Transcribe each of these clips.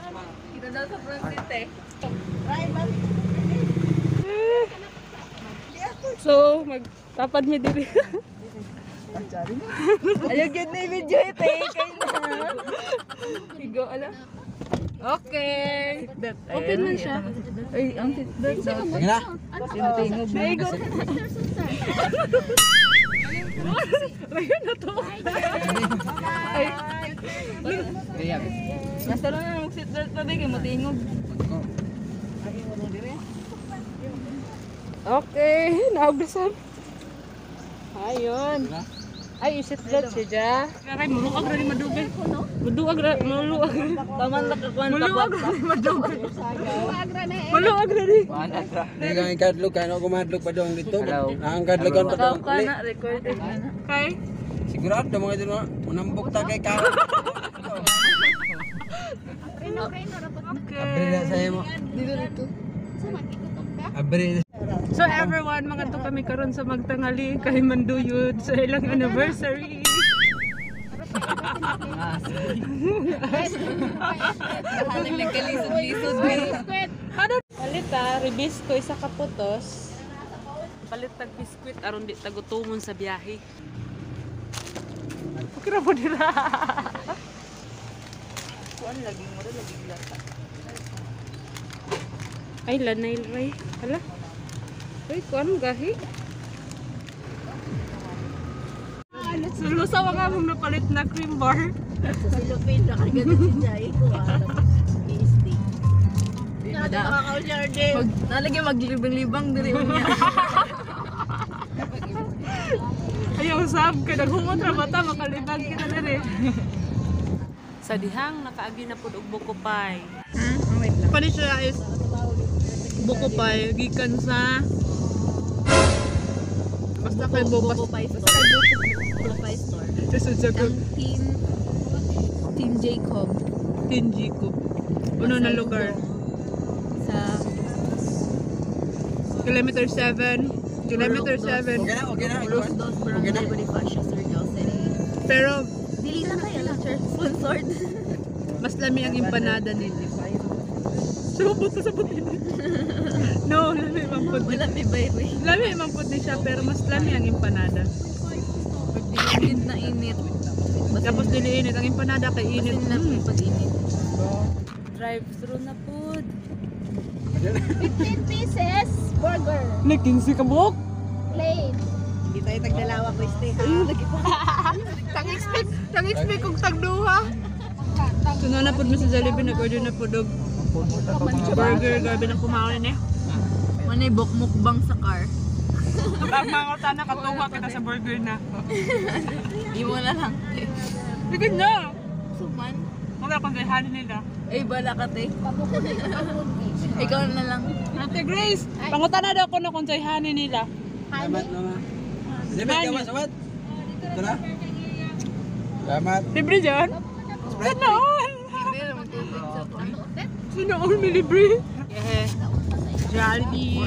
Kita daw sa front eh. So, magtapad mi diri. Ayaw gid na i-video ito eh. Kayo na. Igo, ala. Okay. Open man siya. Ay, ang titdot. Sige na. Sinutingog na. Igo. Ayun na to. Ay. Nasa lang na mag-sit-dot na din. Matingog. Okay, naugasan. Ayun. Ay, isit dot siya. Kaya muluag ra ni madugay. Muluag ra, muluag. Taman na kakuan. Muluag ra ni madugay. Muluag ra ni. Hindi kang ikadlog, kaya ako kumadlog pa doon dito. Nakangkadlog pa Ikaw doon. ka na, recorded na. Kay Sigurado mga dito na, unambok ta kay Kara. Abri na sa'yo mo. Abri. so everyone, mga to kami karon sa magtangali kay Manduyod sa ilang anniversary. Haling nagkalisod-lisod. Palit ribis ko isa ka putos. Palit tag biskwit aron di tagutumon sa biyahe. Okay ra po dira. Kuan lagi mo rin, lagi lata. Ay, lanay ray. Hala. Uy, kuan gahi. Sulusaw ang among napalit na cream bar. Sa silupin na kagad si Jai ko. PSD. Nalagyan maglibang-libang diri niya. Ayaw sab kay naghumot ra bata makalibag kita diri. Sa dihang nakaagi na pud og buko pie. Pani siya is buko pie gikan sa basta kay buko pie store. Buko pie store. Sa Team Jacob. Jacob. Uno na lugar. Sa Kilometer 7. Kilometer 7. Okay na. Los Dos Barangay Bonifacio, Surigao City. Pero Dili na kayo lang, church sponsored. mas lami ang empanada nila. Subot sa butin. No, lami man pud. Wala may baby. Lami man pud ni siya pero mas lami ang empanada. Pag dilinid na init. Tapos dili init ang empanada kay init. Basin na pag init. Drive-thru na pud. 15 pieces burger Ni 15 ka buok. plain. Hindi tayo tagdalawa ko stay ha. Tang-expect kong tagduha. Suno na pud mi sa Jollibee nag-order na pud og burger, gabi na kumaon ni. Manay bokmukbang sa car. Ang mga tana katuwa kita sa burger na. Di mo na lang. Bigyan na. Suman. Wala pang gayahanin nila. Ay, bala ka te. Ikaw na lang. Ate Grace, pangutan na daw ko na kung gayahanin nila. Salamat naman. Salamat ka ba? Salamat. Ito na. Salamat. Libre dyan? Sinoon? Hindi naman tubig sa car. Sinoon may libre? Jollibee.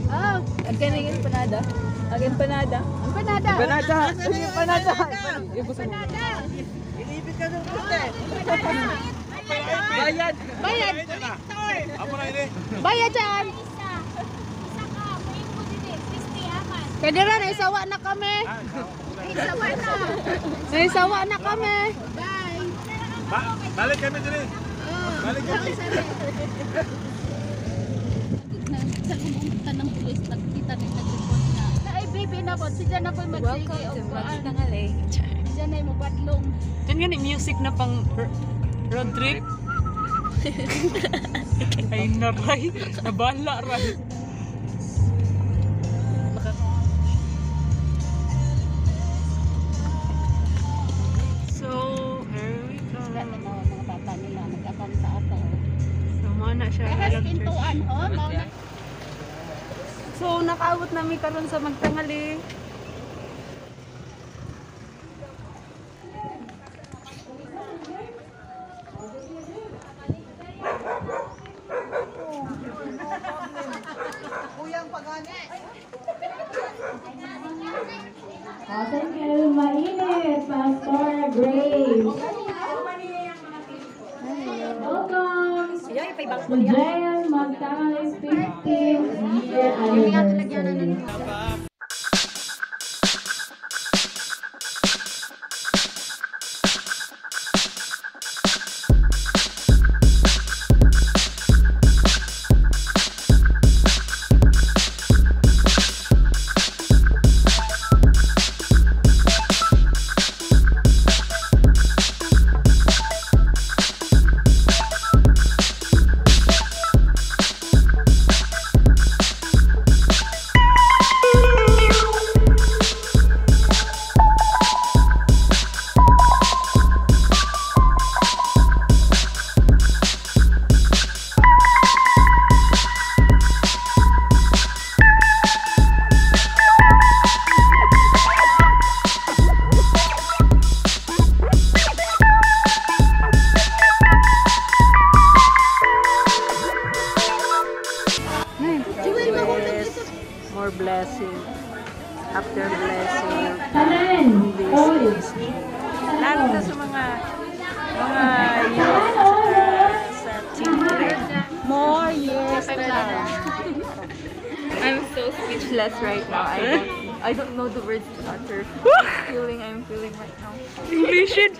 Oh, Agkan na yung panada. Agkan panada. empanada. Panada. Panada. Empanada. Ilibit ka doon puti. Bayad. Bayad. Bayad dyan. Pwede rin, naisawa na kami. Naisawa na. Naisawa na kami. Bye. Balik kami diri. Balik kami. Sa kumunta ng pulis, nakita na nag-report na. Ay, baby na po. Siya na po mag-sige. Welcome to Magtangali. Siya na yung mabatlong. Yan nga ni music na pang road trip. Ay naray. Nabala ray. So, here we go. Mga bata nila, nagkakanta ako. Sama na siya. Kahit pintuan, oh. So, nakaabot namin karon sa magtangali. Thank you, mainit, Pastor Grace. Jael Magtangalis 15th year anniversary. More blessing. After blessing. Tanan! All! Lalo na sa mga youth sa children. More years to come. I'm so speechless right now. I don't know the words to utter. I'm feeling right now. English it.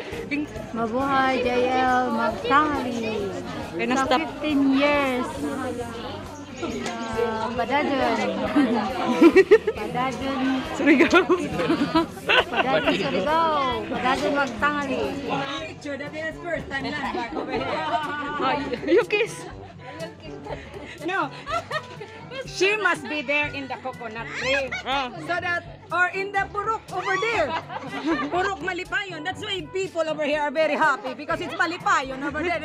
Mabuhay, Jael Magtangali. Sa 15 years. Padadon. Padadon. Surigao. Padadon Surigao. Padadon Magtangali. Picture that is first time na back over here. You kiss. No. She must be there in the coconut tree. So that, or in the purok over there. Purok Malipayon. That's why people over here are very happy because it's Malipayon over there.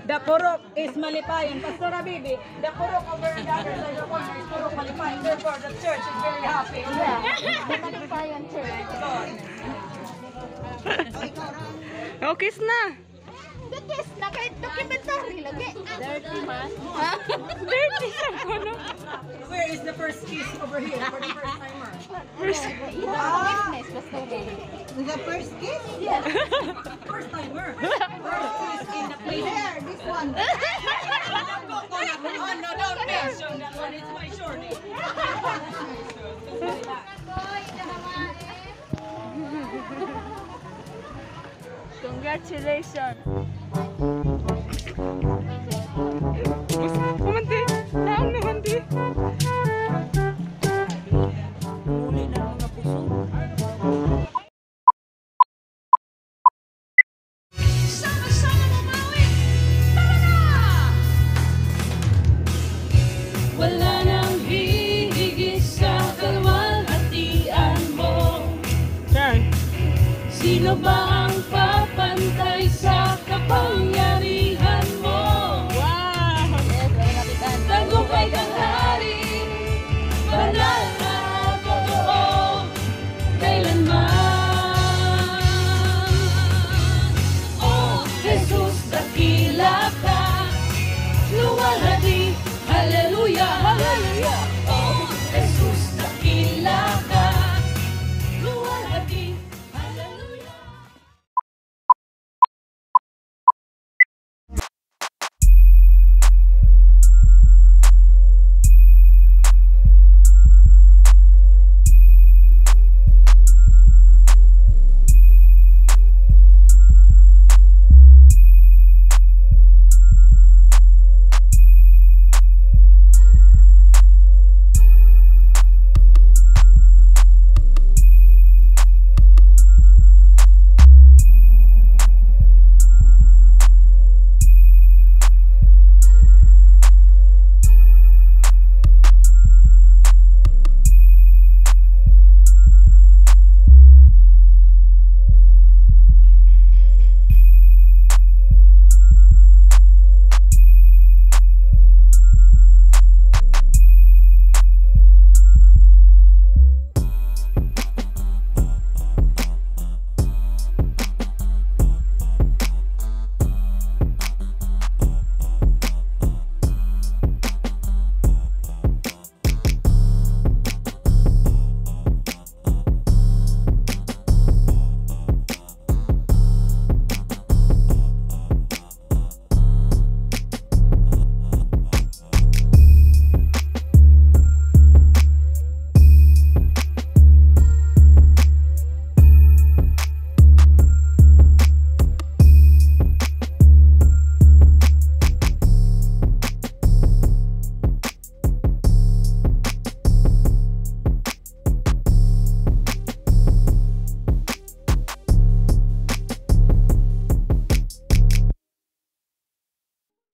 The purok is Malipayon. Pastor Habibi, the purok over the other side of the corner is purok Malipayon. Therefore, the church is very happy. Malipayon Church. Oh, kiss na. Yes, naka-documentary lagi. Dirty man. Dirty sa kono. Where is the first kiss over here for the first timer? Business, basta The first kiss? Yes. First timer. First kiss in the place. Here, this one. Oh, no, don't mention that one. It's my shorty. Congratulations. Kumanti. Naong naman di. Muli na mga puso. Sama-sama bumawi! Tara na! Wala nang hihigit sa kalwalhatian mo. Sir. Sino ba ang papantay sa kapangyarihan?